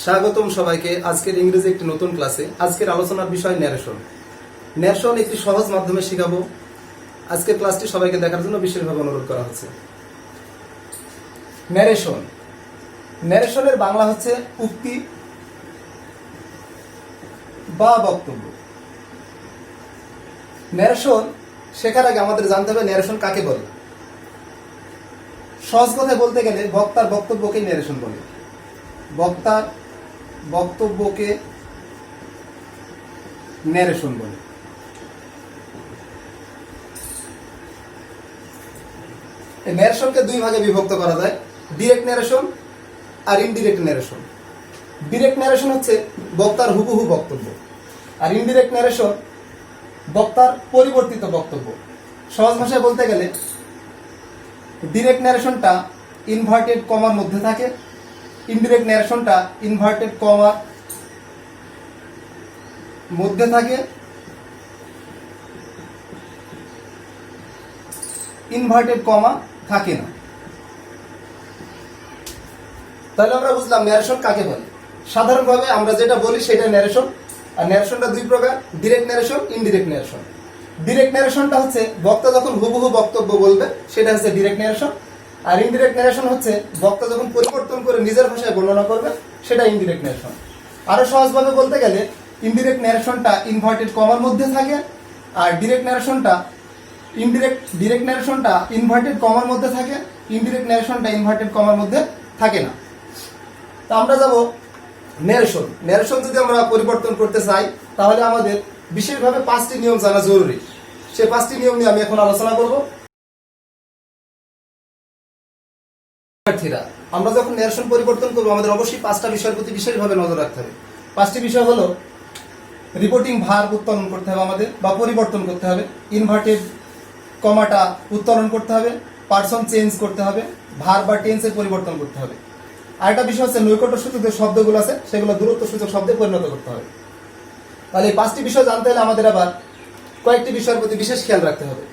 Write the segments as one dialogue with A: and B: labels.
A: স্বাগতম সবাইকে আজকের ইংরেজি একটি নতুন ক্লাসে। আজকের আলোচনার বিষয় ন্যারেশন। ন্যারেশন একটি সহজ মাধ্যমে শেখাবো। আজকের ক্লাসটি সবাইকে দেখার জন্য বিশেষভাবে অনুরোধ করা হচ্ছে। ন্যারেশন, ন্যারেশনের বাংলা হচ্ছে উক্তি বা বক্তব্য। ন্যারেশন শেখার আগে আমাদের জানতে হবে ন্যারেশন কাকে বলে। সহজ কথায় বলতে গেলে বক্তার বক্তব্যকে ন্যারেশন বলে। বক্তার বক্তব্যকে ন্যারেশন বলে। এই ন্যারেশনকে দুই ভাগে বিভক্ত করা যায়, ডিরেক্ট ন্যারেশন আর ইনডিরেক্ট ন্যারেশন। ডিরেক্ট ন্যারেশন হচ্ছে বক্তার হুবহু বক্তব্য, আর ইনডিরেক্ট ন্যারেশন বক্তার পরিবর্তিত বক্তব্য। সহজ ভাষায় বলতে গেলে ডিরেক্ট ন্যারেশনটা ইনভার্টেড কমার মধ্যে থাকে, ইনডিরেক্ট ন্যারেশনটা ইনভার্টেড কমার মধ্যে থাকে, ইনভার্টেড কমা থাকে না। তাহলে আমরা বুঝলাম ন্যারেশন কাকে বলে। সাধারণভাবে আমরা যেটা বলি সেটা ন্যারেশন। আর ন্যারেশনটা দুই প্রকার, direct narration, indirect narration. Direct ন্যারেশনটা হচ্ছে বক্তা যখন হুবহু বক্তব্য বলবে সেটা হচ্ছে ডিরেক্ট ন্যারেশন, আর ইনডিরেক্ট ন্যারেশন হচ্ছে বক্তা যখন পরিবর্তন করে নিজের ভাষায় বর্ণনা করবে সেটা ইনডিরেক্ট ন্যারেশন। আরো সহজভাবে বলতে গেলে ইনডিরেক্ট ন্যারেশনটা ইনভার্টেড কমার মধ্যে থাকে, আর ডিরেক্ট ন্যারেশনটা ডিরেক্ট ন্যারেশনটা ইনভার্টেড কমার মধ্যে থাকে, ইনডিরেক্ট ন্যারেশনটা ইনভার্টেড কমার মধ্যে থাকে না। তো আমরা যাব ন্যারেশন। ন্যারেশন যদি আমরা পরিবর্তন করতে চাই তাহলে আমাদের বিশেষভাবে 5টি নিয়ম জানা জরুরি। সেই 5টি নিয়ম নিয়ে আমি এখন আলোচনা করব। আমরা যখন ন্যারেশন পরিবর্তন করবো আমাদের অবশ্যই 5টা বিষয়ের প্রতি বিশেষভাবে নজর রাখতে হবে। 5টি বিষয় হলো রিপোর্টিং ভার্ব উত্তোলন করতে হবে আমাদের, বা পরিবর্তন করতে হবে। ইনভার্টেড কমাটা উত্তোলন করতে হবে, পার্সন চেঞ্জ করতে হবে, ভার্ব বা টেন্সের পরিবর্তন করতে হবে। আরেকটা বিষয় হচ্ছে নৈকট্য সূচক যে শব্দগুলো আছে সেগুলো দূরত্ব সূচক শব্দে পরিণত করতে হবে। তাহলে এই 5টি বিষয় জানতে হলে আমাদের আবার কয়েকটি বিষয়ের প্রতি বিশেষ খেয়াল রাখতে হবে।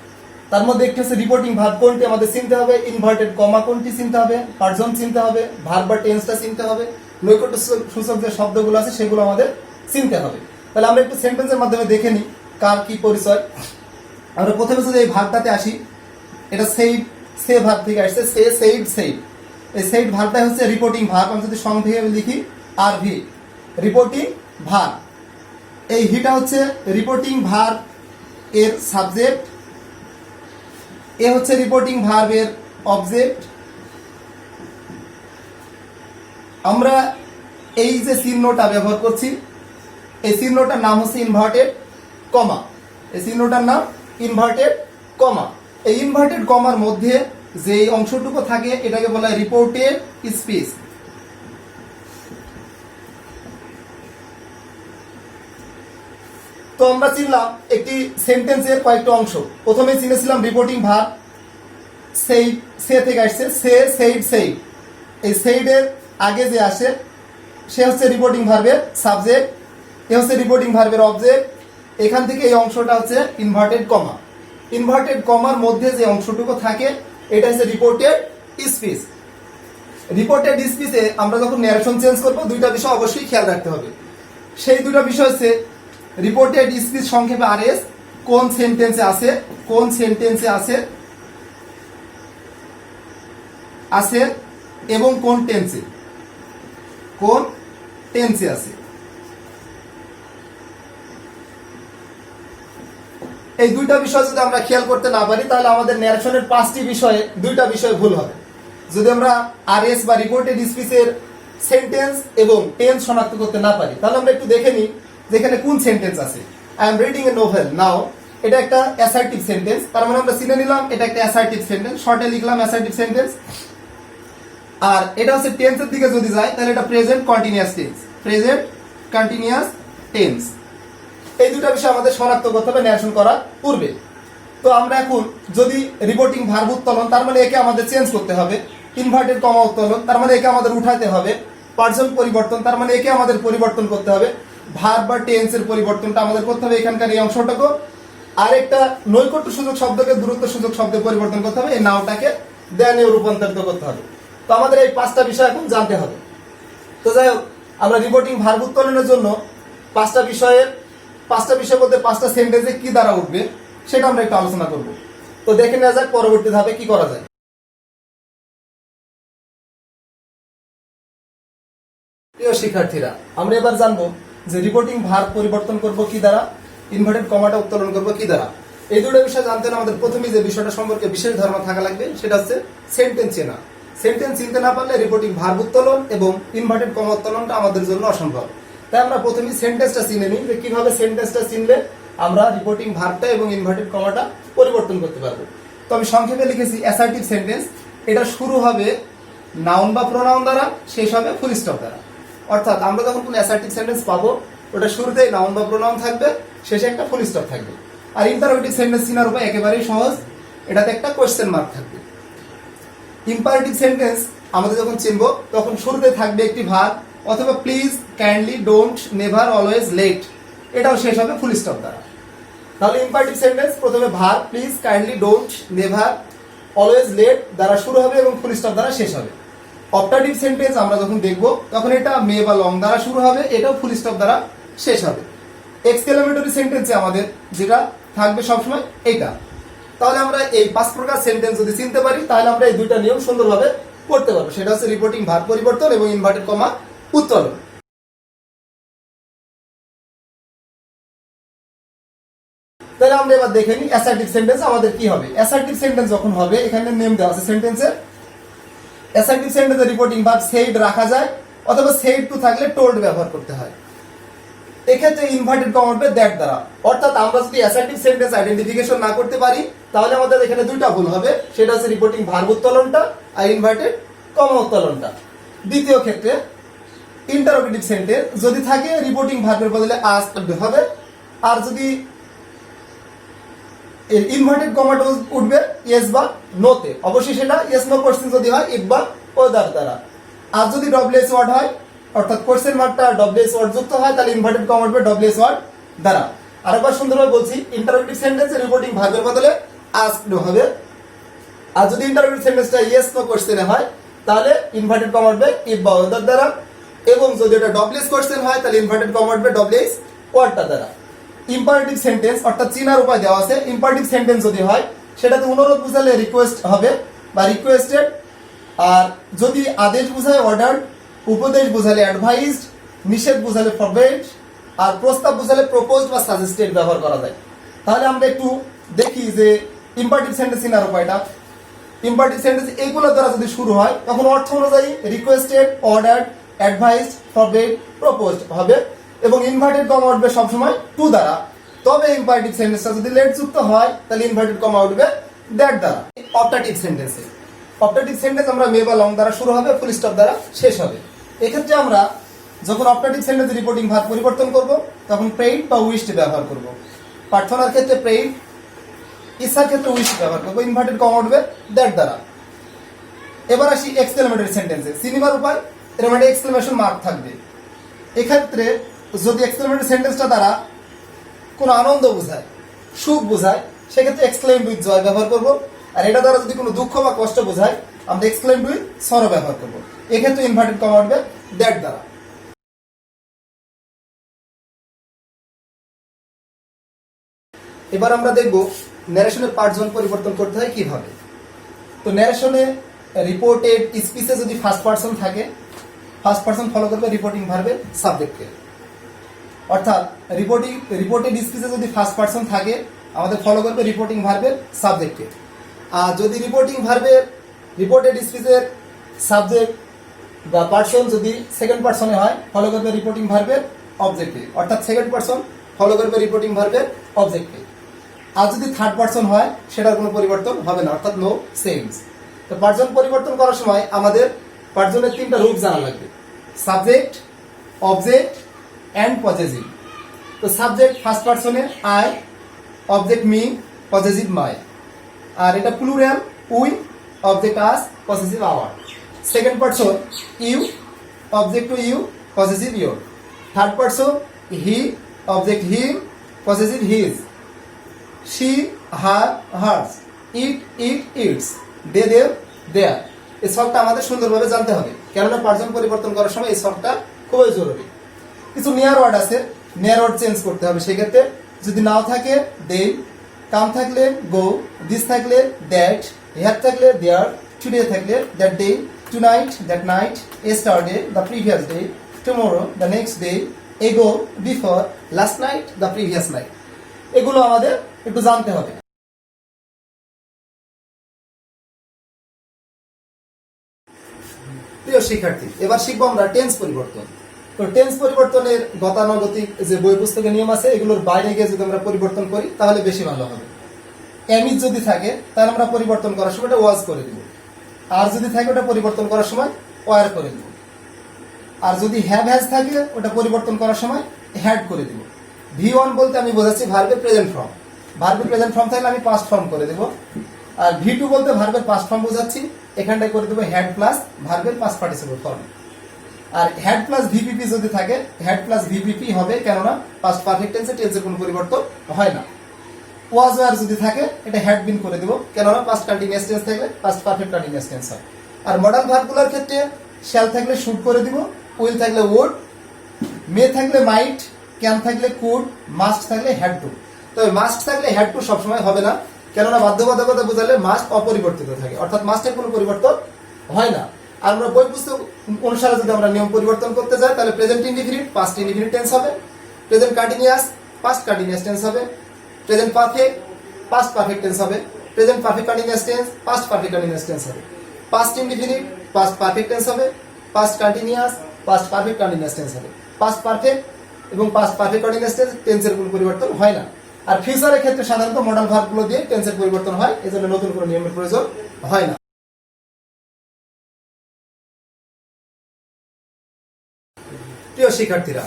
A: তার মধ্যে একটি হচ্ছে রিপোর্টিং ভার্ব কোনটি আমাদের চিনতে হবে, ইনভার্টেড কমা কোনটি চিনতে হবে, পার্সন চিনতে হবে, ভার্ব বা টেন্সটা চিনতে হবে, নৈকট্য সূচক যে শব্দগুলো আছে সেগুলো আমাদের চিনতে হবে। তাহলে আমরা একটু সেন্টেন্সের মাধ্যমে দেখে নিই কার কি পরিচয়। আমরা প্রথমে যদি এই ভার্বটাতে আসি, এটা সেইড, সে ভার্ব থেকে আসছে, সে সেইড সেইড। এই সেইড ভার্বটাই হচ্ছে রিপোর্টিং ভার্ব। আমি যদি সংক্ষেপে লিখি আর ভি, রিপোর্টিং ভার্ব। এই হিটা হচ্ছে রিপোর্টিং ভার্ব এর সাবজেক্ট, এ হচ্ছে রিপোর্টিং ভার্বের অবজেক্ট। আমরা এই যে চিহ্নটা ব্যবহার করছি এই চিহ্নটার নাম হচ্ছে ইনভার্টেড কমা। এই চিহ্নটার নাম ইনভার্টেড কমা। এই ইনভার্টেড কমার মধ্যে যে অংশটুকু থাকে এটাকে বলা হয় রিপোর্টেড স্পেস। তো আমরা চিনলাম একটি সেন্টেন্সের কয়েকটা অংশ। প্রথমে চিনেছিলাম রিপোর্টিং ভার্ব, সেই সে থেকে আসছে, সে সেইড সেইড। এই সেইডের আগে যে আসে সে হচ্ছে রিপোর্টিং ভার্বের সাবজেক্ট, এ হচ্ছে রিপোর্টিং ভার্বের অবজেক্ট। এখান থেকে এই অংশটা হচ্ছে ইনভার্টেড কমা। ইনভার্টেড কমার মধ্যে যে অংশটুকু থাকে এটা হচ্ছে রিপোর্টেড স্পিচ। রিপোর্টেড স্পিচে আমরা যখন ন্যারেশন চেঞ্জ করবো দুইটা বিষয় অবশ্যই খেয়াল রাখতে হবে। সেই দুটো বিষয় হচ্ছে রিপোর্টেড স্পিচ সংক্ষেপে আরএস, কোন সেন্টেন্সে আছে, কোন সেন্টেন্সে আছে আছে এবং কোন টেন্সে, কোন টেন্সে আছে। এই দুইটা বিষয় যদি আমরা খেয়াল করতে না পারি তাহলে আমাদের ন্যারেশনের 5টি বিষয়ে দুইটা বিষয় ভুল হবে। যদি আমরা আরএস বা রিপোর্টেড স্পিচের সেন্টেন্স এবং টেন্স শনাক্ত করতে না পারি তাহলে আমরা একটু দেখে নিই যেখানে কোন সেন্টেন্স আছে। I am reading a novel now, এটা একটা অ্যাসার্টিভ সেন্টেন্স। তার মানে আমরা চিনে নিলাম এটা একটা অ্যাসার্টিভ সেন্টেন্স, শর্টে লিখলাম অ্যাসার্টিভ সেন্টেন্স। আর এটা হচ্ছে টেন্সের দিকে যদি যায় তাহলে এটা present continuous tense, present continuous tense. এই দুটো বিষয় আমাদের শনাক্ত করতে হবে ন্যারেশন করার পূর্বে। তো আমরা এখন যদি রিপোর্টিং ভার্ব উত্তোলন তার মানে একে আমাদের চেঞ্জ করতে হবে, ইনভার্টেড কমা উত্তোলন তার মানে একে আমাদের উঠাতে হবে, পার্সন পরিবর্তন তার মানে একে আমাদের পরিবর্তন করতে হবে, ভার্ব বা টেন্সের পরিবর্তনটা আমাদের করতে হবে এখানকার এই অংশটাকে, আর একটা নৈকট্য সূচক শব্দকে দূরত্ব সূচক শব্দে পরিবর্তন করতে হবে, এই নাওটাকে দেনে রূপান্তরিত করতে হবে। তো আমাদের এই 5টা বিষয় এখন জানতে হবে। তো যাই হোক, আমরা রিপোর্টিং ভার্ব উত্তোলনের জন্য পাঁচটা বিষয় বলতে পাঁচটা সেন্টেন্সে কি দ্বারা উঠবে সেটা আমরা একটু আলোচনা করব। তো দেখে নেওয়া যাক পরবর্তী ধাপে কি করা যায়। প্রিয় শিক্ষার্থীরা, আমরা এবার জানবো যে রিপোর্টিং ভার্ব পরিবর্তন করব কি দ্বারা, ইনভার্টেড কমাটা উত্তোলন করব কি দ্বারা। এই দুটো বিষয় জানতে হলে আমাদের প্রথমেই যে বিষয়টা সম্পর্কে বিশেষ ধারণা থাকা লাগবে সেটা হচ্ছে সেন্টেন্স চেনা। সেন্টেন্স চিনতে না পারলে রিপোর্টিং ভার্ব উত্তোলন এবং ইনভার্টেড কমা উত্তোলনটা আমাদের জন্য অসম্ভব। তাই আমরা প্রথমেই সেন্টেন্সটা চিনে নিই যে কিভাবে সেন্টেন্সটা চিনলে আমরা রিপোর্টিং ভার্বটা এবং ইনভার্টেড কমাটা পরিবর্তন করতে পারবো। তো আমি সংক্ষেপে লিখেছি অ্যাসার্টিভ সেন্টেন্স। এটা শুরু হবে নাউন বা প্রোনাউন দ্বারা, শেষ হবে ফুল স্টপ দ্বারা। অর্থাৎ আমরা যখন কোনো অ্যাসার্টিভ সেন্টেন্স পাবো ওটা শুরুতেই নাউন বা প্রোনাউন থাকবে, শেষে একটা ফুল স্টপ থাকবে। আর ইন্টারোগেটিভ সেন্টেন্স চিনার উপায় একেবারেই সহজ, এটাতে একটা কোয়েশ্চেন মার্ক থাকবে। ইম্পারেটিভ সেন্টেন্স আমাদের যখন চিনবো তখন শুরুতে থাকবে একটি ভার্ব অথবা please, kindly, don't, never, always, let, এটাও শেষ হবে ফুল স্টপ দ্বারা। তাহলে ইম্পারেটিভ সেন্টেন্স প্রথমে verb please, kindly, don't, never, always, let দ্বারা শুরু হবে এবং ফুল স্টপ দ্বারা শেষ হবে। অপটাটিভ সেন্টেন্স আমরা যখন দেখব তখন এটা মে বা লং দ্বারা শুরু হবে, এটাও ফুল স্টপ দ্বারা শেষ হবে। এক্সক্লেমেটরি সেন্টেন্সে আমাদের যেটা থাকবে সবসময় এইটা। তাহলে আমরা এই 5 প্রকার সেন্টেন্স যদি চিনতে পারি তাহলে আমরা এই দুইটা নিয়ম সুন্দরভাবে করতে পারবো, সেটা হচ্ছে রিপোর্টিং ভার্ব পরিবর্তন এবং ইনভার্টেড কমা উত্তোলন। তাহলে আমরা এবার দেখে নিই অ্যাসার্টিভ সেন্টেন্স আমাদের কি হবে। অ্যাসার্টিভ সেন্টেন্স যখন হবে, এখানে নেম দেওয়া আছে সেন্টেন্সের। অ্যাসার্টিভ সেন্টেন্সে রিপোর্টিং ভার্ব সেইড রাখা যায় অথবা সেইড টু থাকলে টোল্ড ব্যবহার করতে হয়। এক্ষেত্রে ইনভার্টেড কমা উঠবে দ্যাট দ্বারা। অর্থাৎ আমরা যদি অ্যাসার্টিভ সেন্টেন্স আইডেন্টিফিকেশন না করতে পারি তাহলে আমাদের এখানে দুইটা ভুল হবে, সেটা হচ্ছে রিপোর্টিং ভার্ব উত্তোলনটা আর ইনভার্টেড কমা উত্তোলনটা। দ্বিতীয় ক্ষেত্রে ইন্টারোগেটিভ সেন্টেন্স যদি থাকে রিপোর্টিং ভার্বের বদলে আস্কড হবে, আর যদি ইনভার্টেড কমাটা উঠবে ইয়েস বা নোতে। অবশ্যই সেটা ইয়েস নো কোশ্চেন যদি হয় ইফ বা ওদার দ্বারা। আর যদি ডব্লিউএস ওয়ার্ড হয় অর্থাৎ কোশ্চেন মার্কটা ডব্লিউএস ওয়ার্ড যুক্ত হয় তাহলে ইনভার্টেড কমা উঠবে ডব্লিউএস ওয়ার্ড দ্বারা। আরেকবার সুন্দরভাবে বলছি, ইন্টারোগেটিভ সেন্টেন্সে রিপোর্টিং ভার্বের বদলে আস্কড হবে। আর যদি ইন্টারোগেটিভ সেন্টেন্সটা ইয়েস নো কোশ্চেনে হয় তাহলে ইনভার্টেড কমা উঠবে ইফ বা ওদার দ্বারা। এবং যদি এটা ডব্লিউএস কোশ্চেন হয় তাহলে ইনভার্টেড কমা উঠবে ডব্লিউএস ওয়ার্ডটা দ্বারা। ইম্পারেটিভ সেন্টেন্স অর্থাৎ চিনার উপায় দেওয়া আছে। ইম্পারেটিভ সেন্টেন্স যদি হয় সেটাতে অনুরোধ বুঝালে রিকোয়েস্ট হবে বা রিকোয়েস্টেড, আর যদি আদেশ বুঝায় অর্ডার, উপদেশ বুঝালে অ্যাডভাইসড, নিষেধ বুঝালে ফরবেড, আর প্রস্তাব বুঝালে প্রপোজড বা সাজেস্টেড ব্যবহার করা যায়। তাহলে আমরা একটু দেখি যে ইম্পারেটিভ সেন্টেন্স চিনার উপায়টা। ইম্পারেটিভ সেন্টেন্স এইগুলোর দ্বারা যদি শুরু হয় তখন অর্থ অনুযায়ী requested, order, advised, forbade, proposed হবে এবং ইনভার্টেড কমা উঠবে সবসময় টু দ্বারা। তবে ইম্পারেটিভ সেন্টেন্সটা যদি লেট যুক্ত হয় তাহলে ইনভার্টেড কমা উঠবে দ্যাট দ্বারা। অপটাটিভ সেন্টেন্সে অপটাটিভ সেন্টেন্স আমরা মে বা লং দ্বারা শুরু হবে, ফুল স্টপ দ্বারা শেষ হবে। এক্ষেত্রে আমরা যখন অপটাটিভ সেন্টেন্সে রিপোর্টিং ভার্ব পরিবর্তন করব তখন প্রেইড বা উইশড ব্যবহার করব। প্রার্থনার ক্ষেত্রে প্রেইড, ইচ্ছার ক্ষেত্রে উইশ ব্যবহার করব, ইনভার্টেড কমা উঠবে দ্যাট দ্বারা। এবার আসি এক্সক্লেমেটরি সেন্টেন্সে। চিনিবার উপায়, এর মানে এক্সক্লেমেশন মার্ক থাকবে। এক্ষেত্রে যদি এক্সক্লেমেটরি সেন্টেন্সটা দ্বারা কোনো আনন্দ বোঝায়, সুখ বোঝায়, সেক্ষেত্রে এক্সক্লেমড উইথ জয় ব্যবহার করব। আর এটা দ্বারা যদি কোনো দুঃখ বা কষ্ট বোঝায় আমরা এক্সক্লেমড উইথ সরো ব্যবহার করব। এক্ষেত্রে ইনভার্টেড কমা উঠবে দ্যাট দ্বারা। এবার আমরা দেখব ন্যারেশনের পার্টজন পরিবর্তন করতে হয় কিভাবে। তো ন্যারেশনে রিপোর্টেড স্পিচে যদি ফার্স্ট পারসন থাকে, ফার্স্ট পারসন ফলো করবে রিপোর্টিং ভার্বের সাবজেক্টকে। অর্থাৎ রিপোর্টেড স্পিচে যদি ফার্স্ট পারসন থাকে আমাদের ফলো করবে রিপোর্টিং ভার্বের সাবজেক্টকে। আর যদি রিপোর্টেড স্পিচের সাবজেক্ট বা পারসন যদি সেকেন্ড পারসনে হয় ফলো করবে রিপোর্টিং ভার্বের অবজেক্টকে। অর্থাৎ সেকেন্ড পারসন ফলো করবে রিপোর্টিং ভার্বের অবজেক্টকে। আর যদি থার্ড পারসন হয় সেটার কোনো পরিবর্তন হবে না, অর্থাৎ নো চেঞ্জ। তো পারসন পরিবর্তন করার সময় আমাদের পারসনের 3টা রূপ জানা লাগবে, সাবজেক্ট, অবজেক্ট অ্যান্ড পজেসিভ। তো সাবজেক্ট ফার্স্ট পারসনে I, object me, possessive my. আর এটা plural we, object us, possessive our. Second person you, object to you, possessive your. Third person he, object him, possessive his. she, her, hers, it, its, they, their. এই সবটা আমাদের সুন্দরভাবে জানতে হবে। কেননা person পরিবর্তন করার সময় এই শর্টটা খুবই জরুরি। কিছু নিয়ার ওয়ার্ড আছে, নিয়ার ওয়ার্ড চেঞ্জ করতে হবে। সেক্ষেত্রে যদি নাও থাকে দে, কাম থাকলে গো, দিস থাকলে দ্যাট, হ্যাভ থাকলে দেয়ার, টুডে থাকলে that day, tonight that night, yesterday the previous day, tomorrow the next day, ago before, last night the previous night. এগুলো আমাদের একটু জানতে হবে। প্রিয় শিক্ষার্থী, এবার শিখবো আমরা টেন্স পরিবর্তন। তো টেন্স পরিবর্তনের গতানুগতিক যে বই পুস্তকের নিয়ম আছে, এগুলোর বাইরে গিয়ে যদি আমরা পরিবর্তন করি তাহলে বেশি ভালো হবে। এমিজ যদি থাকে তাহলে আমরা পরিবর্তন করার সময় ওটা ওয়াজ করে দিব, আর যদি থাকে ওটা পরিবর্তন করার সময় ওয়ার করে দিব, আর যদি হ্যাভ হ্যাজ থাকে ওটা পরিবর্তন করার সময় হ্যাড করে দিব। V1 বলতে আমি বোঝাচ্ছি ভার্বের প্রেজেন্ট ফর্ম, ভার্বের প্রেজেন্ট ফর্ম থাকলে আমি পাস্ট ফর্ম করে দেব। আর V2 বলতে ভার্বের পাস্ট ফর্ম বোঝাচ্ছি, এখানটায় করে দেবো হ্যাড প্লাস ভার্বের পাস্ট পার্টিসিপল ফর্ম। আর হ্যাড প্লাস ভিপিপি যদি থাকে, হ্যাড প্লাস ভিপিপি হবে, কেননা পাস্ট পারফেক্ট টেন্সে টেন্সের কোনো পরিবর্তন হয় না। ওয়াজ ওয়ার যদি থাকে এটা হ্যাড বিন করে দেব, কেননা পাস্ট কন্টিনিউয়াস টেন্স থাকলে পাস্ট পারফেক্ট কন্টিনিউয়াস টেন্স হয়। আর মডাল ভার্বগুলোর ক্ষেত্রে শ্যাল থাকলে শুড করে দিব, উইল থাকলে উড, মে থাকলে মাইট, ক্যান থাকলে কুড, মাস্ট থাকলে হ্যাড টু। তবে মাস্ট থাকলে হ্যাড টু সবসময় হবে না, কেননা বাধ্যবাধকতা বোঝালে মাস্ট অপরিবর্তিত থাকে, অর্থাৎ মাস্টের কোনো পরিবর্তন হয় না। আর আমরা বই পুস্তক অনুসারে যদি আমরা নিয়ম পরিবর্তন করতে যাই তাহলে present indefinite past indefinite tense হবে, present continuous past continuous tense হবে, present perfect past perfect tense হবে, present perfect continuous tense past perfect continuous tense হবে, past indefinite past perfect tense হবে, past continuous past perfect continuous tense হবে। Past perfect এবং past perfect continuous tense টেন্সের কোনো পরিবর্তন হয় না। আর ফিউচারের ক্ষেত্রে সাধারণত মডাল ভার্বগুলো দিয়ে টেন্সের পরিবর্তন হয়, এজন্য নতুন কোনো নিয়মের প্রয়োজন হয় না। প্রিয় শিক্ষার্থীরা,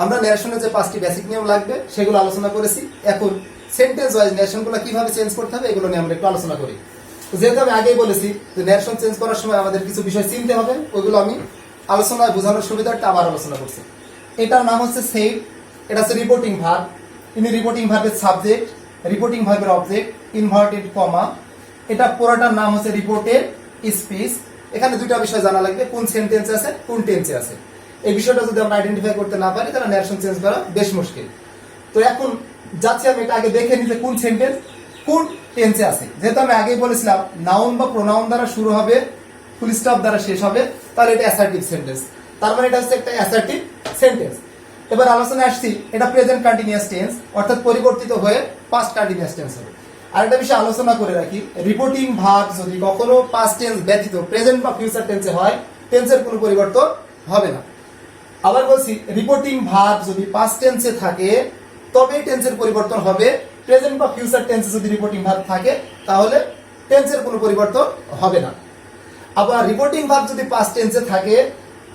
A: আমরা ন্যারেশনের যে 5টি বেসিক নিয়ম লাগবে সেগুলো আলোচনা করেছি। এখন সেন্টেন্স ওয়াইজ ন্যারেশনগুলো কিভাবে চেঞ্জ করতে হবে এগুলো নিয়ে আমরা একটু আলোচনা করি। যেহেতু আমি আগেই বলেছি যে ন্যারেশন চেঞ্জ করার সময় আমাদের কিছু বিষয় চিনতে হবে, ওইগুলো আমি আলোচনায় বোঝানোর সুবিধাটা আবার আলোচনা করছি। এটার নাম হচ্ছে সেভ, এটা হচ্ছে রিপোর্টিং ভার্ব। ইনি রিপোর্টিং ভার্বের সাবজেক্ট, রিপোর্টিং ভার্বের অবজেক্ট, ইনভার্টেড কমা। এটা পুরোটার নাম হচ্ছে রিপোর্টেড স্পিচ। এখানে দুটো বিষয় জানা লাগবে, কোন সেন্টেন্সে আছে কোন টেন্সে আছে। এই বিষয়টা যদি আমরা আইডেন্টিফাই করতে না পারি তাহলে ন্যারেশন চেঞ্জ করা বেশ মুশকিল। তো এখন যাচ্ছি আমি এটা আগে দেখে নিই যে কোন সেন্টেন্স কোন টেন্সে আছে। যেহেতু আমি আগেই বলেছিলাম নাউন বা প্রোনাউন দ্বারা শুরু হবে, ফুল স্টপ দ্বারা শেষ হবে, তাহলে এটা অ্যাসার্টিভ সেন্টেন্স। তার মানে এটা হচ্ছে একটা অ্যাসার্টিভ সেন্টেন্স। এবার আলোচনায় আসছি, এটা প্রেজেন্ট কন্টিনিউয়াস টেন্স, অর্থাৎ পরিবর্তিত হয়ে পাস্ট কন্টিনিউয়াস টেন্স হবে। আর একটা বিষয় আলোচনা করে রাখি, রিপোর্টিং ভার্ব যদি কখনো পাস্ট টেন্স ব্যতীত প্রেজেন্ট বা ফিউচার টেন্সে হয়, টেন্সের কোনো পরিবর্তন হবে না। আবার বলছি, রিপোর্টিং ভার্ব যদি পাস্ট টেন্সে থাকে তবে টেন্সের পরিবর্তন হবে। প্রেজেন্ট বা ফিউচার টেন্সে যদি রিপোর্টিং ভার্ব থাকে তাহলে টেন্সের কোনো পরিবর্তন হবে না। আবার রিপোর্টিং ভার্ব যদি পাস্ট টেন্সে থাকে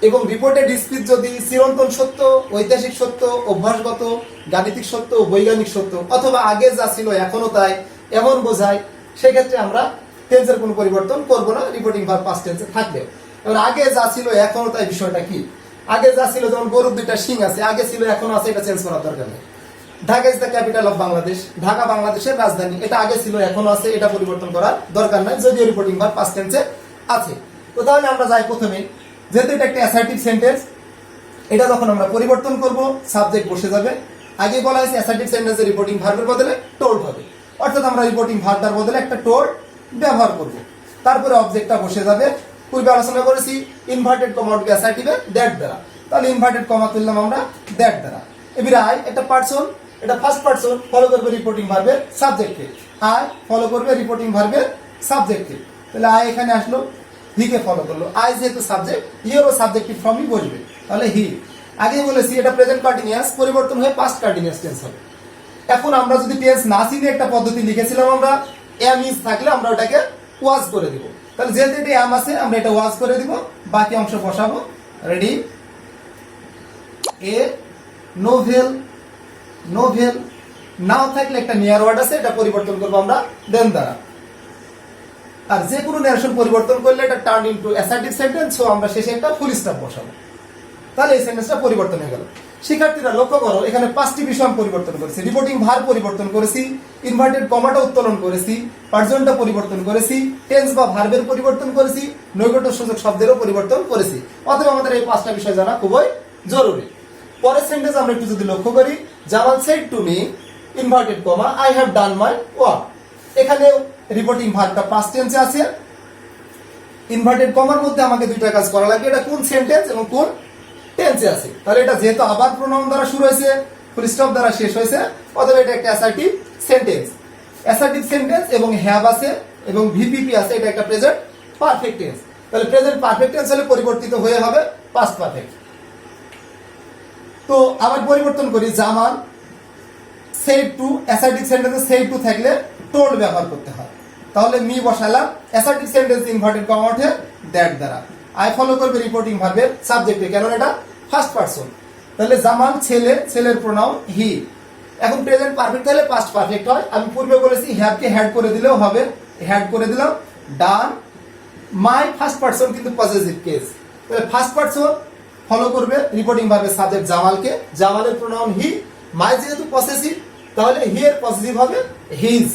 A: এবং রিপোর্টেড স্পিচ যদি চিরন্তন সত্য, ঐতিহাসিক সত্য, অভ্যাসগত, গাণিতিক সত্য, বৈজ্ঞানিক সত্য, অথবা আগে যা ছিল এখনো তাই এমন বোঝায়, সেক্ষেত্রে আমরা টেন্সের কোনো পরিবর্তন করবো না, রিপোর্টিং ভার্ব পাস্ট টেন্সে থাকবে। এবার আগে যা ছিল এখনো তাই বিষয়টা কি? আগে যা ছিল, যেমন গরুর 2টা শিং আছে, আগে ছিল এখনো আছে, এটা চেঞ্জ করার দরকার নেই। Dhaka is the capital of Bangladesh, Dhaka বাংলাদেশের রাজধানী, এটা আগে ছিল এখনো আছে, এটা পরিবর্তন করার দরকার নাই, যদিও রিপোর্টিং ভার্ব পাস্ট টেন্সে আছে। তো তাহলে আমরা যাই প্রথমে, যেহেতু এটা একটা অ্যাসার্টিভ সেন্টেন্স, এটা যখন আমরা পরিবর্তন করব সাবজেক্ট বসে যাবে। আগে বলা হয়েছে অ্যাসার্টিভ সেন্টেন্সে রিপোর্টিং ভার্বের বদলে টোল্ড হবে, অর্থাৎ আমরা রিপোর্টিং ভার্বটার বদলে একটা টোল্ড ব্যবহার করব। তারপরে অবজেক্টটা বসে যাবে। পূর্বে আলোচনা করেছি ইনভার্টেড কমা উঠবে অ্যাসার্টিভে দ্যাট দ্বারা, তাহলে ইনভার্টেড কমা তুললাম আমরা দ্যাট দ্বারা। এবারে আই একটা পারসন, এটা ফার্স্ট পারসন, ফলো করবে রিপোর্টিং ভার্বের সাবজেক্টকে, আই ফলো করবে রিপোর্টিং ভার্বের সাবজেক্টকে। তাহলে আই এখানে আসলো, হি কে ফলো করলো, আই যেহেতু সাবজেক্ট, ইয়েরও সাবজেক্টিভ ফর্মই বসবে, তাহলে হি। আগেই বলেছি এটা প্রেজেন্ট কন্টিনিউয়াস, পরিবর্তন হয়ে পাস্ট কন্টিনিউয়াস টেন্স হবে। এখন আমরা যদি টেন্স না চিনে একটা পদ্ধতি লিখেছিলাম, আমরা এম ইজ থাকলে আমরা ওটাকে ওয়াজ করে দিব। তাহলে যেহেতু এটা এম আছে আমরা এটা ওয়াজ করে দিব, বাকি অংশ বসাবো। রেডি, এ নোভেল, নোভেল। নাও থাকলে একটা নিয়ার ওয়ার্ড আছে, এটা পরিবর্তন করবো আমরা দেন দ্বারা। আর যে কোনো ন্যারেশন পরিবর্তন করলে এটা turn into assertive sentence, so আমরা শেষে একটা ফুল স্টপ বসাবো, তাহলে এই সেন্টেন্সটা পরিবর্তন হয়ে গেল। শিক্ষার্থীরা লক্ষ্য করো, এখানে 5টি বিষয় আমি পরিবর্তন করেছি। রিপোর্টিং ভার্ব পরিবর্তন করেছি, ইনভার্টেড কমাটা উত্তোলন করেছি, পার্সনটা পরিবর্তন করেছি, টেন্স বা ভার্বের পরিবর্তন করেছি, নৈকট্য সূচক শব্দেরও পরিবর্তন করেছি। অতএব আমাদের এই 5টা বিষয় জানা খুবই জরুরি। পরের সেন্টেন্স আমরা একটু যদি লক্ষ্য করি, Jamal shed to me inverted comma I have done my work. এখানে রিপোর্টিং ভার্বটা পাস্ট টেন্সে আছে, ইনভার্টেড কমার মধ্যে আমাকে দুইটা কাজ করা লাগবে, এটা কোন সেন্টেন্স এবং কোন টেন্সে আছে। তাহলে এটা যেহেতু আবার প্রোনাউন দ্বারা শুরু হয়েছে, ফুল স্টপ দ্বারা শেষ হয়েছে, অতএব এটা একটা অ্যাসার্টিভ সেন্টেন্স। অ্যাসার্টিভ সেন্টেন্স এবং হ্যাভ আছে এবং ভিপিপি আছে, এটা একটা প্রেজেন্ট পারফেক্ট টেন্স। তাহলে প্রেজেন্ট পারফেক্ট টেন্স হলে পরিবর্তিত হয়ে হবে পাস্ট পারফেক্ট। তো আবার পরিবর্তন করি, জামাল সেড টু, অ্যাসার্টিভ সেন্টেন্সে সেড টু থাকলে টোল্ড ব্যবহার করতে হয়। তাহলে মি বসালাম, অ্যাসার্টিভ সেন্টেন্স ইনভার্টেড কমা ওঠে দ্যাট দ্বারা। আই ফলো করবে রিপোর্টিং ভার্বের সাবজেক্টে, কেন এটা ফার্স্ট পারসন। তাহলে জামাল ছেলে, ছেলের প্রোনাউন হি। এখন প্রেজেন্ট পারফেক্ট হলে পাস্ট পারফেক্ট হয়। আমি পূর্বে বলেছি হ্যাভকে হ্যাড করে দিলেও হবে, হ্যাড করে দিলাম। ডান মাই ফার্স্ট পারসন কিন্তু পজেসিভ কেস, তাহলে ফার্স্ট পারসন ফলো করবে রিপোর্টিং ভার্বের সাবজেক্ট জামালকে, জামালের প্রোনাউন হি। মাই যেহেতু পসেসিভ, তাহলে হি এর পসেসিভ হবে হিজ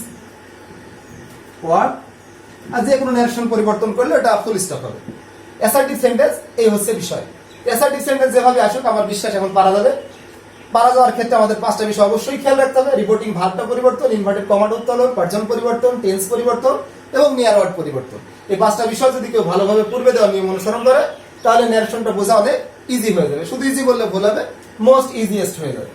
A: ওয়ার্ক। আর যে কোনো নারেশন পরিবর্তন করলে এটা ফুল স্টপ হবে। অ্যাসার্টিভ সেন্টেন্স এই হচ্ছে বিষয়। অ্যাসার্টিভ সেন্টেন্স যেভাবে আসুক আমার বিশ্বাস এখন পারা যাবে। পারা যাওয়ার ক্ষেত্রে আমাদের 5টা বিষয় অবশ্যই খেয়াল রাখতে হবে। রিপোর্টিং ভার্বটা পরিবর্তন, ইনভার্টেড কমাটা উত্তোলন, পার্সন পরিবর্তন, টেন্স পরিবর্তন এবং নিয়ার ওয়ার্ড পরিবর্তন। এই 5টা বিষয় যদি কেউ ভালোভাবে পূর্বে দেওয়া নিয়ম অনুসরণ করে, তাহলে ন্যারেশনটা বোঝা অনেক ইজি হয়ে যাবে। শুধু ইজি বললে ভুল হবে, মোস্ট ইজিয়েস্ট হয়ে যাবে।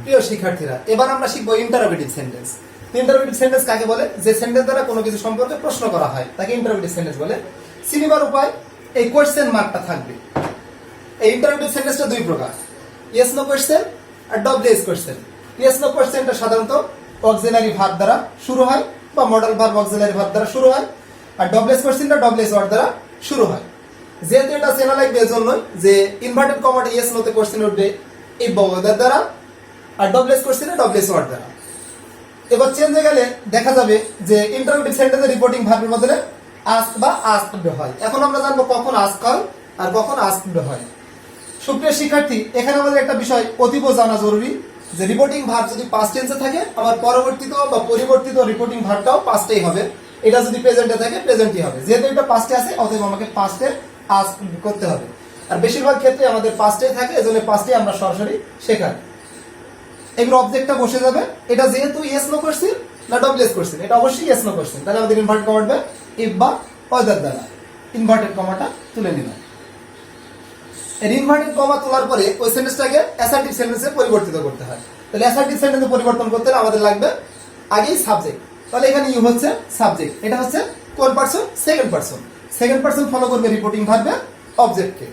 A: প্রিয় শিক্ষার্থীরা, এবার আমরা শিখবো ইন্টারোগেটিভ সেন্টেন্স। ইন্টারোগেটিভ সেন্টেন্স কাকে বলে? যে সেন্টেন্স দ্বারা কোনো কিছু সম্পর্কে প্রশ্ন করা হয় তাকে ইন্টারোগেটিভ সেন্টেন্স বলে। চিনিবার উপায়, এই কোয়েশ্চেন মার্কটা থাকবে। এই ইন্টারোগেটিভ সেন্টেন্সটা দুই প্রকার, ইয়েস নো কোয়েশ্চেন আর ডব্লিউএস কোয়েশ্চেন। ইয়েস নো কোয়েশ্চেনটা সাধারণত অক্সিলারি ভার্ব দ্বারা শুরু হয় বা মডেল ভার্ব অক্সিলারি ভার্ব দ্বারা শুরু হয়, আর ডব্লিউএস কোয়েশ্চেনটা ডব্লিউএস ওয়ার্ড দ্বারা শুরু হয়। যেহেতু এটা চেনা লাগবে এজন্য যে ইনভার্টেড কমাটা ইয়েস নোতে কোয়েশ্চেন উঠবে এই বউদার দ্বারা, আর ডব্লিউএস কোয়েশ্চেনে ডব্লিউএস ওয়ার্ড দ্বারা। এবার চেঞ্জে গেলে দেখা যাবে যে ইন্টারোগেটিভ সেন্টেন্সে রিপোর্টিং ভার্বের বদলে আস্ক বা আস্কড হয়। এখন আমরা জানবো কখন আস্ক হয় আর কখন আস্কড হয়। সুপ্রিয় শিক্ষার্থী, এখানে আমাদের একটা বিষয় অতীব জানা জরুরি, যে রিপোর্টিং ভার্ব যদি পাস্ট টেন্সে থাকে, আমার পরবর্তীত বা পরিবর্তিত রিপোর্টিং ভার্বটাও পাস্টেই হবে। এটা যদি প্রেজেন্টে থাকে প্রেজেন্টই হবে। যেহেতু এটা পাস্টে আছে, অতএব আমাকে পাস্টে আস্ক করতে হবে। আর বেশিরভাগ ক্ষেত্রে আমাদের পাস্টেই থাকে, এজন্য পাস্টে আমরা সরাসরি শেখাই। এগুলো অবজেক্টটা বসে যাবে। এটা যেহেতু ইয়েস নো কোয়েশ্চেন না ডব্লিউএস কোয়েশ্চেন, এটা অবশ্যই ইয়েস নো কোয়েশ্চেন। তাহলে আমাদের ইনভার্টেড কমা উঠবে ইফ বা অদার দ্বারা। ইনভার্টেড কমাটা তুলে নিলাম। এর ইনভার্টেড কমা তোলার পরে ওই সেন্টেন্সটাকে অ্যাসার্টিভ সেন্টেন্সে পরিবর্তিত করতে হয়। তাহলে অ্যাসার্টিভ সেন্টেন্সে পরিবর্তন করতে হলে আমাদের লাগবে আগেই সাবজেক্ট। তাহলে এখানে ইউ হচ্ছে সাবজেক্ট, এটা হচ্ছে কোন person? Second person. Second person follow করবে রিপোর্টিং ভার্বের অবজেক্টকে।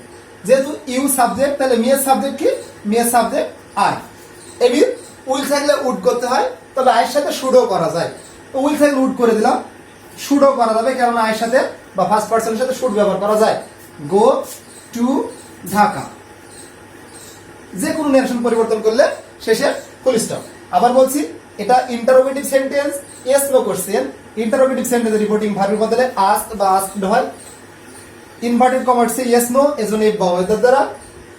A: যেহেতু ইউ সাবজেক্ট, তাহলে মি এর সাবজেক্ট কি? মি এর সাবজেক্ট আই। এবির উইল থাকলে উড করতে হয়, তবে আয়ের সাথে শুডো করা যায়। তো উইল থাকলে উড করে দিলাম, শুডো করা যাবে, কারণ আয়ের সাথে বা ফার্স্ট পারসনের সাথে শুড ব্যবহার করা যায়। Go to Dhaka. যে কোনো নারেশন পরিবর্তন করলে শেষে ফুল স্টপ। আবার বলছি, এটা interrogative sentence, yes no question. Interrogative সেন্টেন্সে রিপোর্টিং ভার্বের বদলে আস্ক বা আস্কড হয়। ইনভার্টেড কমা হচ্ছে ইয়েস নো, এজন্য এই বাওয়েদার দ্বারা।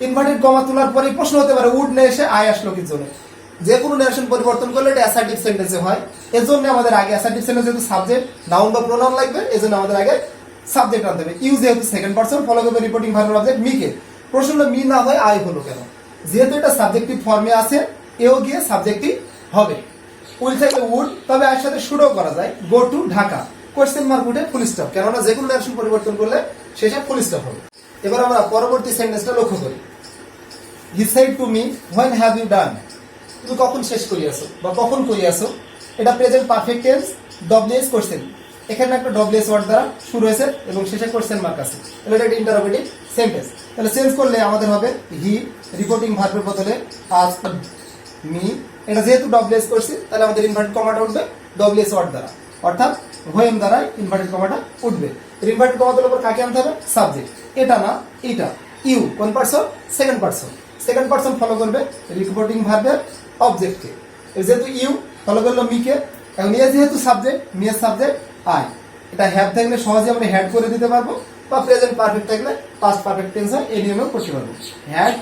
A: ইনভার্টেড কমা তোলার পরে প্রশ্ন হতে পারে উড নিয়ে এসে আই আসলো কি জন্য। যে কোনো নারেশন পরিবর্তন করলে এটা অ্যাসার্টিভ সেন্টেন্সে হয়। এজন্য আমাদের আগে অ্যাসার্টিভ সেন্টেন্স যেহেতু সাবজেক্ট নাউন বা প্রোনাউন লাগবে, এজন্য আমাদের আগে সাবজেক্ট আনতে হবে। ইউ যেহেতু সেকেন্ড পারসন, ফলো করবে রিপোর্টিং ভার্বের অবজেক্ট মিকে। প্রশ্নটা মি না হয় আই হলো কেন? যেহেতু এটা সাবজেক্টিভ ফর্মে আছে, এও গিয়ে সাবজেক্টিভ হবে। উইল থাকলে উড, তবে এর সাথে শুডও করা যায়। Go to Dhaka, question mark উঠে ফুল স্টপ, কেননা যে কোনো নারেশন পরিবর্তন করলে শেষে ফুল স্টপ হবে। এবার আমরা পরবর্তী সেন্টেন্সটা লক্ষ্য করি। He said to me when have you done. তুমি কখন শেষ করিয়াছো বা কখন করিয়াছো? এটা present perfect tense, WH question. এখানে একটা ডব্লিউএস ওয়ার্ড দ্বারা শুরু হয়েছে এবং শেষে কোশ্চেন মার্ক আছে। তাহলে এটা একটা ইন্টারোগেটিভ সেন্টেন্স। তাহলে চেঞ্জ করলে আমাদের হবে হি রিপোর্টিং ভার্বের বদলে আস্কড মি। এটা যেহেতু ডব্লিউএস করছি, তাহলে আমাদের ইনভার্টেড কমাটা উঠবে ডব্লিউএস ওয়ার্ড দ্বারা, অর্থাৎ হোয়েন দ্বারা ইনভার্টেড কমাটা উঠবে। ইনভার্টেড কমা তোলার উপর কাকে আনতে হবে? সাবজেক্ট। এটা না, এটা। ইউ কোন person? Second person. Second person follow করবে রিপোর্টিং ভার্বের অবজেক্টকে। যেহেতু ইউ ফলো করলো মিকে, এখন ইয়ে যেহেতু সাবজেক্ট, মি এর সাবজেক্ট আই। এটা হ্যাভ থাকলে সহজে আমরা হ্যাড করে দিতে পারবো, বা বা প্রেজেন্ট পারফেক্ট থাকলে পাস্ট পারফেক্ট টেন্স হয়, এই নিয়মেও করতে পারবো। হ্যাড,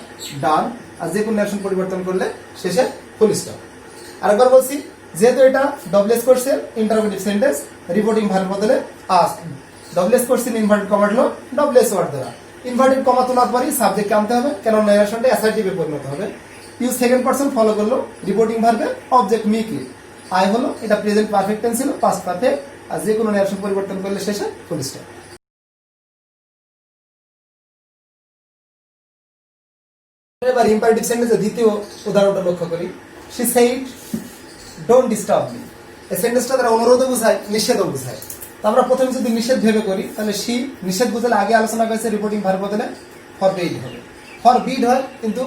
A: ডান আর যে কোনো অ্যাকশন পরিবর্তন করলে শেষে ফুল স্টপ। আরেকবার বলছি, যেহেতু এটা ডবলেস question interrogative sentence, reporting verb বদলে আস্ক। ডবলেস কোশ্চেন ইনভার্টেড কমা হলো ডবলেস ওয়ার্ড দ্বারা। ইনভার্টেড কমা তোলার পরই সাবজেক্টকে আনতে হবে, কেন নারেশনটা অ্যাসার্টিভে পরিণত হবে। ইউজ সেকেন্ড পারসন ফলো করলো রিপোর্টিং ভার্বে অবজেক্ট মি কি, আই হলো এটা প্রেজেন্ট পারফেক্ট টেন্স ছিল, পাস্ট পারফেক্ট, আর যে কোনো নারেশন পরিবর্তন করলে শেষে ফুল স্টপ। এবার ইম্পারেটিভ সেন্টেন্সের দ্বিতীয় উদাহরণটা লক্ষ্য করি। She said don't disturb me. এই সেন্টেন্সটা দ্বারা অনুরোধও বোঝায়, নিষেধও বোঝায়। তো আমরা প্রথমে যদি নিষেধ ভেবে করি, তাহলে শি নিষেধ বোঝালে আগে আলোচনা করেছে রিপোর্টিং ভার্ব বদলে ফরবিড হবে। ফরবিড হয়, কিন্তু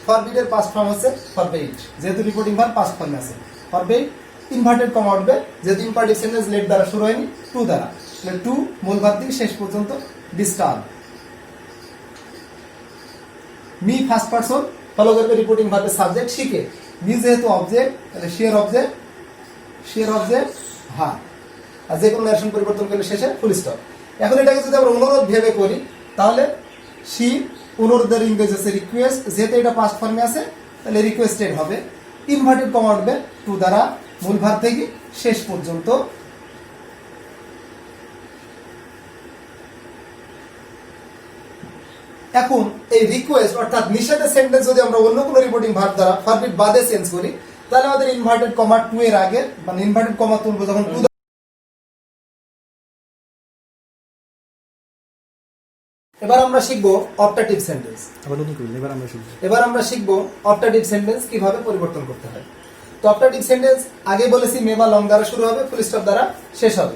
A: ফরবিডের পাস্ট ফর্ম হচ্ছে ফরবেইড, যেহেতু রিপোর্টিং ভার্ব পাস্ট ফর্মে আছে। ফরবেইড ইনভার্টেড কমা উঠবে, যেহেতু ইম্পারেটিভ সেন্টেন্স লেট দ্বারা শুরু হয়নি, টু দ্বারা। টু মূল ভার্ব থেকে শেষ পর্যন্ত disturb. Me first person follow করবে রিপোর্টিং ভার্বের সাবজেক্ট শিকে। মি যেহেতু অবজেক্ট, তাহলে শিয়ার অবজেক্ট, শিয়ার অবজেক্ট হ্যাঁ, আর যে কোনো নারেশন পরিবর্তন করলে শেষে ফুল স্টপ। এখন এটাকে যদি আমরা অনুরোধ ভেবে করি, তাহলে শি অনুরোধের ইংরেজি আছে রিকোয়েস্ট, যেহেতু এটা পাস্ট ফর্মে আছে তাহলে রিকোয়েস্টেড হবে। ইনভার্টেড কমা উঠবে টু দ্বারা, মূল ভার্ব থেকে শেষ পর্যন্ত। এখন এই রিকোয়েস্ট অর্থাৎ নিষেধের সেন্টেন্স যদি আমরা অন্য কোনো রিপোর্টিং ভার্ব দ্বারা ফরবিড বাদে চেঞ্জ করি, তাহলে আমাদের ইনভার্টেড কমা টু এর আগে, মানে ইনভার্টেড কমা তুলবো যখন টু। এবার আমরা শিখবো অপটাটিভ সেন্টেন্স। এবার আমরা শিখবো অপটাটিভ সেন্টেন্স কিভাবে পরিবর্তন করতে হয়। তো অপটাটিভ সেন্টেন্স আগে বলেছি মে বা লং দ্বারা শুরু হবে, ফুল স্টপ দ্বারা শেষ হবে।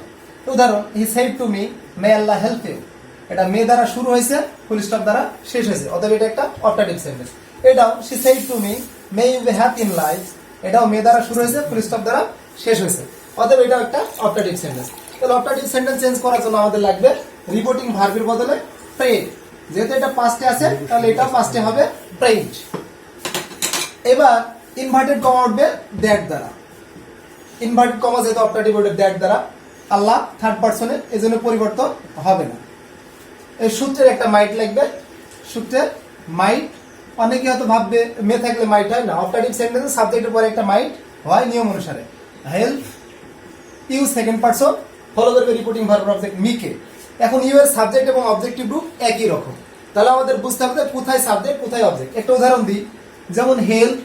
A: উদাহরণ, he said to me may Allah help you. এটা মে দ্বারা শুরু হয়েছে, ফুল স্টপ দ্বারা শেষ হয়েছে, অতএব এটা একটা অপটাটিভ সেন্টেন্স। এটাও she said to me may you be happy in life. এটাও মে দ্বারা শুরু হয়েছে, ফুল স্টপ দ্বারা শেষ হয়েছে, অতএব এটাও একটা অপটাটিভ সেন্টেন্স। তাহলে অপটাটিভ সেন্টেন্স চেঞ্জ করার জন্য আমাদের লাগবে রিপোর্টিং ভার্বের বদলে প্রেড। যেহেতু এটা পাস্টে আছে, তাহলে এটা পাস্টে হবে প্রেড। এবার ইনভার্টেড কমা উঠবে দ্যাট দ্বারা। ইনভার্টেড কমা যেহেতু অপটাটিভ উঠবে দ্যাট দ্বারা, আল্লাহ থার্ড পারসনে, এজন্য পরিবর্তন হবে না। এই সূত্রের একটা মাইট লাগবে, সূত্রের মাইট। অনেকে হয়তো ভাববে মে থাকলে মাইট হয় না, অপটাটিভ সেন্টেন্সে সাবজেক্টের পরে একটা মাইট হয় নিয়ম অনুসারে। Help you second person follow করবে রিপোর্টিং ভার্ব অবজেক্ট মিকে। এখন ইউ এর সাবজেক্ট এবং অবজেক্টিভ রূপ একই রকম, তাহলে আমাদের বুঝতে হবে কোথায় সাবজেক্ট কোথায় অবজেক্ট। একটা উদাহরণ দিই, যেমন হেল্প,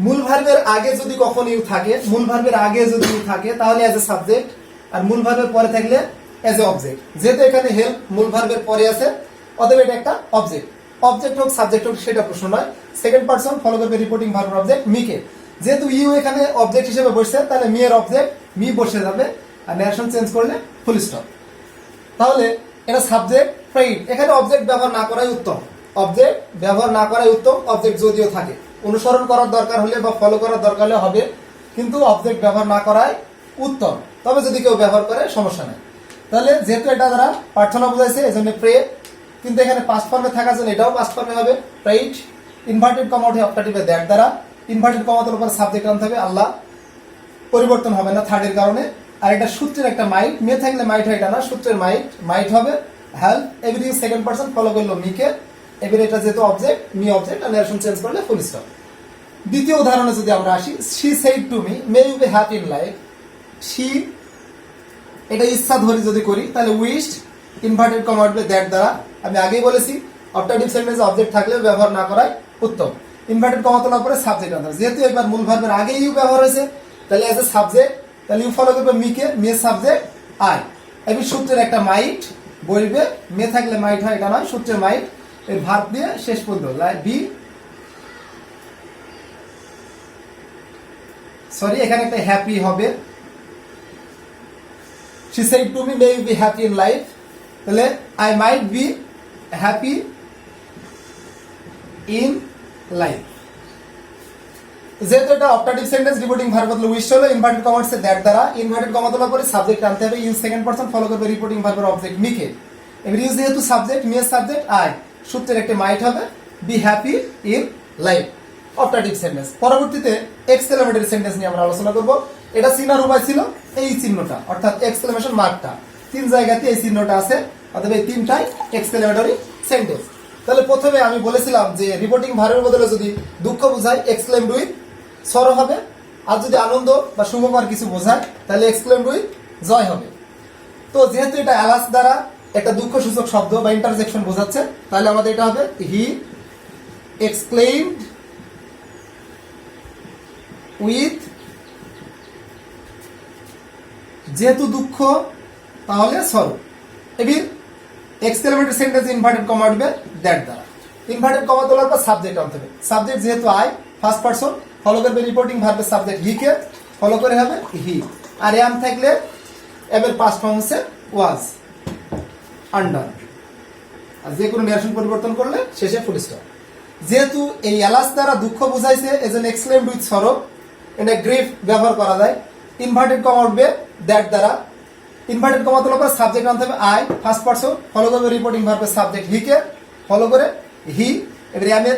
A: মূল ভার্বের আগে যদি কখন ইউ থাকে, মূল ভার্বের আগে যদি ইউ থাকে তাহলে অ্যাজ এ সাবজেক্ট, আর মূল ভার্বের পরে থাকলে অ্যাজ এ অবজেক্ট। যেহেতু এখানে হেল্প মূল ভার্বের পরে আছে, অতএব এটা একটা অবজেক্ট। অবজেক্ট হোক সাবজেক্ট হোক সেটা প্রশ্ন নয়। সেকেন্ড পারসন ফলো করবে রিপোর্টিং ভার্ব অবজেক্ট মিকে। যেহেতু ইউ এখানে অবজেক্ট হিসেবে বসছে, তাহলে মি এর অবজেক্ট মি বসে যাবে, আর নারেশন চেঞ্জ করলে ফুল স্টপ। তাহলে এটা সাবজেক্ট প্রেড, এখানে অবজেক্ট ব্যবহার না করাই উত্তম। অবজেক্ট ব্যবহার না করাই উত্তম, অবজেক্ট যদিও থাকে, অনুসরণ করার দরকার হলে বা ফলো করার দরকার হলে হবে, কিন্তু অবজেক্ট ব্যবহার না করাই উত্তম। তবে যদি কেউ ব্যবহার করে সমস্যা নেই। তাহলে যেহেতু এটা দ্বারা প্রার্থনা বোঝাইছে, এজন্য প্রে, কিন্তু এখানে পাস্ট ফর্মে থাকার জন্য এটাও পাস্ট ফর্মে হবে প্রেড। ইনভার্টেড কমা উঠে অপটাটিভে দ্যাট দ্বারা, ইনভার্টেড কমাতের উপর সাবজেক্ট আনতে হবে আল্লাহ, পরিবর্তন হবে না থার্ডের কারণে। আর এটা সূত্রের একটা মাইট, মে থাকলে মাইট হয়, এটা না, সূত্রের মাইট, মাইট হবে help. Every second person follow করলো মিকে। এবারে এটা যেহেতু অবজেক্ট, মি অবজেক্ট, আর নারেশন চেঞ্জ করলে ফুল স্টপ। দ্বিতীয় উদাহরণে যদি আমরা আসি, she said to me may you be happy in life. She এটা ইচ্ছা ধরে যদি করি, তাহলে উইশড ইনভার্টেড কমা উঠবে দ্যাট দ্বারা। আমি আগেই বলেছি অপটাটিভ সেন্টেন্সে অবজেক্ট থাকলে ব্যবহার না করাই উত্তম। ইনভার্টেড কমা তোলার পরে সাবজেক্ট আনতে হবে, যেহেতু একবার মূল ভার্বের আগে ইউ ব্যবহার হয়েছে, তাহলে অ্যাজ এ সাবজেক্ট, তাহলে ইউ ফলো করবে মিকে, মে সাবজেক্ট আই। এবার সূত্রের একটা মাইট বলবে, মে থাকলে মাইট হয়, এটা নয়, সূত্রের মাইট, এই ভার্ব দিয়ে শেষ পর্যন্ত বি, সরি এখানে একটা হ্যাপি হবে। she said to me may you be happy in life, তাহলে I might be happy in life। যেহেতু এটা অপটাটিভ সেন্টেন্স, রিপোর্টিং ভার্ব বদলে উইশ হলো, ইনভার্টেড কমা হচ্ছে দ্যাট দ্বারা। ইনভার্টেড কমা তোলার পরে সাবজেক্ট আনতে হবে, ইউ সেকেন্ড পারসন ফলো করবে রিপোর্টিং ভার্বের অবজেক্ট মিকে। এবার ইউ যেহেতু সাবজেক্ট, মি এর সাবজেক্ট আই, সূত্রের একটা মাইট হবে B happy in life, optative sentence. পরবর্তীতে এক্সক্লেমেটরি সেন্টেন্স নিয়ে আমরা আলোচনা করব। এটা চিনার উপায় ছিল এই চিহ্নটা, অর্থাৎ এক্সক্লেমেশন মার্কটা। 3 জায়গাতে এই চিহ্নটা আছে, অথবা এই 3টাই এক্সক্লেমেটরি সেন্টেন্স। তাহলে প্রথমে আমি বলেছিলাম যে রিপোর্টিং ভার্বের বদলে যদি দুঃখ বোঝায় এক্সক্লেমড উইথ সরো হবে, আর যদি আনন্দ বা শুভকর কিছু বোঝায় তাহলে এক্সক্লেমড উইথ জয় হবে। তো যেহেতু এটা অ্যালাস দ্বারা একটা দুঃখ সূচক শব্দ বা ইন্টারজেকশন বোঝাচ্ছে, তাহলে আমাদের এটা হবে হি এক্সক্লেইমড উইথ, যেহেতু দুঃখ তাহলে সরো। এবার এক্সক্লেমেটরি সেন্টেন্স ইনভার্টেড কমা উঠবে দ্যাট দ্বারা। ইনভার্টেড কমা তোলার পর সাবজেক্ট আনতে হবে। সাবজেক্ট যেহেতু আই, ফার্স্ট পারসন, ফলো করবে রিপোর্টিং ভার্বের সাবজেক্ট হি কে, ফলো করে হবে হি। আর এম থাকলে এম এর পাস্ট ফর্ম হচ্ছে ওয়াজ, আন্ডার। আর যে কোনো ন্যারেশন পরিবর্তন করলে শেষে ফুল স্টপ। যেহেতু এই অ্যালাস দ্বারা দুঃখ বোঝাইছে, এজন্য এক্সক্লেমড উইথ সরো, এটা গ্রিফ ব্যবহার করা যায়। ইনভার্টেড কমা উঠবে দ্যাট দ্বারা। ইনভার্টেড কমা তোলার পর সাবজেক্ট আনতে হবে আই, ফার্স্ট পারসন, ফলো করবে রিপোর্টিং ভার্বের সাবজেক্ট হি কে, ফলো করে হি। এবার এম এর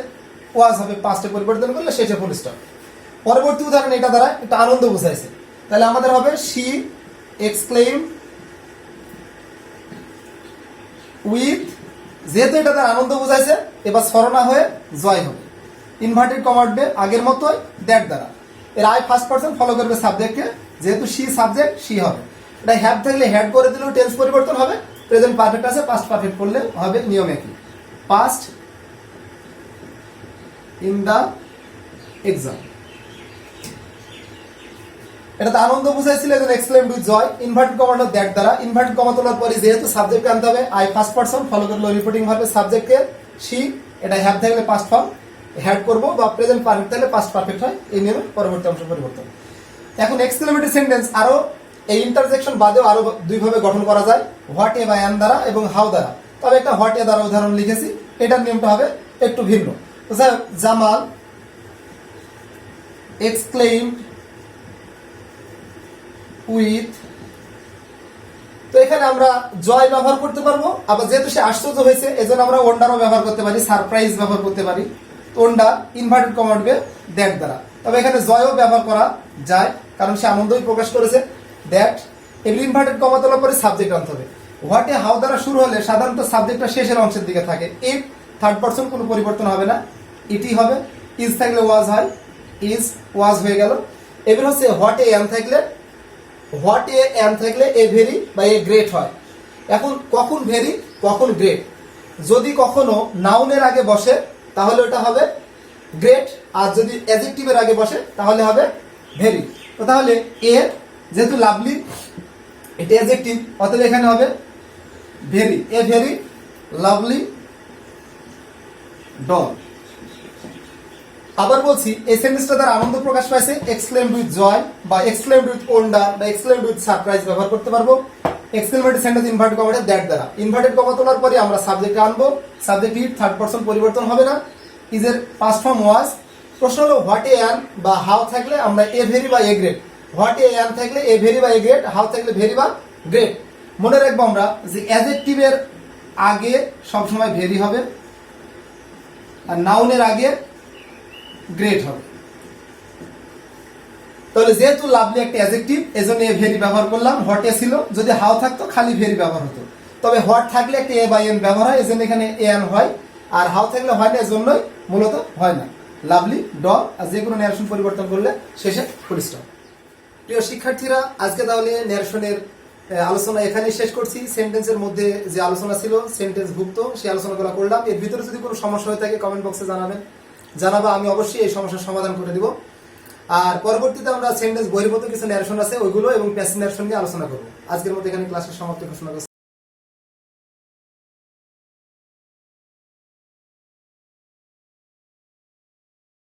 A: ওয়াজ হবে পাস্টে পরিবর্তন করলে শেষে ফুল স্টপ। পরবর্তী উদাহরণ এটা দ্বারা একটা আনন্দ বোঝাইছে, তাহলে আমাদের হবে শি এক্সক্লেইমড উইথ, যেহেতু এটা তার আনন্দ বোঝাইছে এবার সরনা হয়ে জয় হবে। ইনভার্টেড কমা উঠবে আগের মতোই দ্যাট দ্বারা। এর আই ফার্স্ট পারসন, ফলো করবে সাবজেক্টকে, যেহেতু শি সাবজেক্ট শি হবে। এটা হ্যাভ থাকলে হ্যাড করে দিলেও টেন্স পরিবর্তন হবে। প্রেজেন্ট পারফেক্ট আছে, পাস্ট পারফেক্ট করলে হবে নিয়ম একই, পাস্ট ইন দা এক্সাম। এটা তো আনন্দ বুঝাইছিল, এজন্য এক্সক্লেমড উইথ জয়। ইনভার্টেড কমাটা দ্যাট দ্বারা। ইনভার্টেড কমা তোলার পরে যেহেতু সাবজেক্ট আনতে হবে আই ফার্স্ট পারসন, ফলো করলো রিপোর্টিং ভার্বের সাবজেক্টকে শি। এটা হ্যাভ থাকলে পাস্ট ফর্ম হ্যাড করবো, বা প্রেজেন্ট পারফেক্ট থাকলে পাস্ট পারফেক্ট হয়। এই নিয়মে পরবর্তী অংশ পরিবর্তন। এখন এক্সক্লেমেটরি সেন্টেন্স আরো এই ইন্টারজেকশন বাদেও আরো দুই ভাবে গঠন করা যায়, হোয়াট এ বা অ্যান দ্বারা এবং হাউ দ্বারা। তবে একটা হোয়াট এ দ্বারা উদাহরণ লিখেছি, এটার নিয়মটা হবে একটু ভিন্ন। জামাল এক্সক্লেইমড উইথ, তো এখানে আমরা জয় ব্যবহার করতে পারবো, আবার যেহেতু সে আশ্চর্য হয়েছে এজন্য আমরা ওন্ডারও ব্যবহার করতে পারি, সারপ্রাইজ ব্যবহার করতে পারি। ওন্ডা ইনভার্টেড কমা উঠবে দ্যাট দ্বারা। তবে এখানে জয়ও ব্যবহার করা যায়, কারণ সে আনন্দই প্রকাশ করেছে, দ্যাট। এবার ইনভার্টেড কমা তোলার পরে সাবজেক্ট আনতে হবে। হোয়াট এ হাউ দ্বারা শুরু হলে সাধারণত সাবজেক্টটা শেষের অংশের দিকে থাকে। ইফ থার্ড পারসন কোনো পরিবর্তন হবে না, ইটি হবে। ইজ থাকলে ওয়াজ হয়, ইজ ওয়াজ হয়ে গেল। এবার হচ্ছে হোয়াট এ অ্যান থাকলে, হোয়াট এ অ্যান থাকলে এ ভেরি বা এ গ্রেট হয়। এখন কখন ভেরি কখন গ্রেট, যদি কখনো নাউনের আগে বসে তাহলে ওটা হবে গ্রেট, আর যদি অ্যাডজেক্টিভের আগে বসে তাহলে হবে ভেরি। তো তাহলে এ যেহেতু লাভলি এটা অ্যাডজেক্টিভ, অতএব এখানে হবে very, a very lovely doll. আবার বলছি, এই সেন্টেন্সটা দ্বারা আনন্দ প্রকাশ পাইছে, এক্সক্লেমড উইথ জয় বা এক্সক্লেমড উইথ ওন্ডার বা এক্সক্লেমড উইথ সারপ্রাইজ ব্যবহার করতে পারবো। Exclamatory sentence inverted comma that দ্বারা। ইনভার্টেড কমা তোলার পরে আমরা সাবজেক্ট আনবো, সাবজেক্ট ইট, থার্ড পারসন পরিবর্তন হবে না, ইজের পাস্ট ফর্ম ওয়াজ। প্রশ্ন হলো হোয়াট এ অ্যান বা হাউ থাকলে আমরা এ ভেরি বা a great. What a an থাকলে এ ভেরি বা এ গ্রেট, হাউ থাকলে ভেরি বা গ্রেট। মনে রাখবো আমরা যে অ্যাডজেক্টিভের আগে সবসময় ভেরি হবে, আর নাউনের আগে গ্রেট হবে। তাহলে যেহেতু লাভলি একটা অ্যাডজেক্টিভ এজন্য এ ভেরি ব্যবহার করলাম। হোয়াট এ ছিল, যদি হাউ থাকতো খালি ভেরি ব্যবহার হতো। তবে হোয়াট থাকলে একটা এ বাই এন ব্যবহার হয়, এজন্য এখানে এ এন হয়। আর হাউ থাকলে হয় না, এজন্যই মূলত হয় না। লাভলি ড, আর যে কোনো ন্যারেশন পরিবর্তন করলে শেষে ফুল স্টপ। প্রিয় শিক্ষার্থীরা, আজকে তাহলে ন্যারেশনের আলোচনা এখানেই শেষ করছি। সেন্টেন্সের মধ্যে যে আলোচনা ছিল সেন্টেন্স ভুক্ত, সেই আলোচনাগুলো করলাম। এর ভিতরে যদি কোনো সমস্যা হয়ে থাকে কমেন্ট বক্সে জানাবা, আমি অবশ্যই এই সমস্যার সমাধান করে দিব। আর পরবর্তীতে আমরা সেন্টেন্স বহির্ভূত কিছু ন্যারেশন আছে ওইগুলো এবং প্যাসিভ ন্যারেশন নিয়ে আলোচনা করবো। আজকের মতো এখানে ক্লাসের সমাপ্তি ঘোষণা করছি।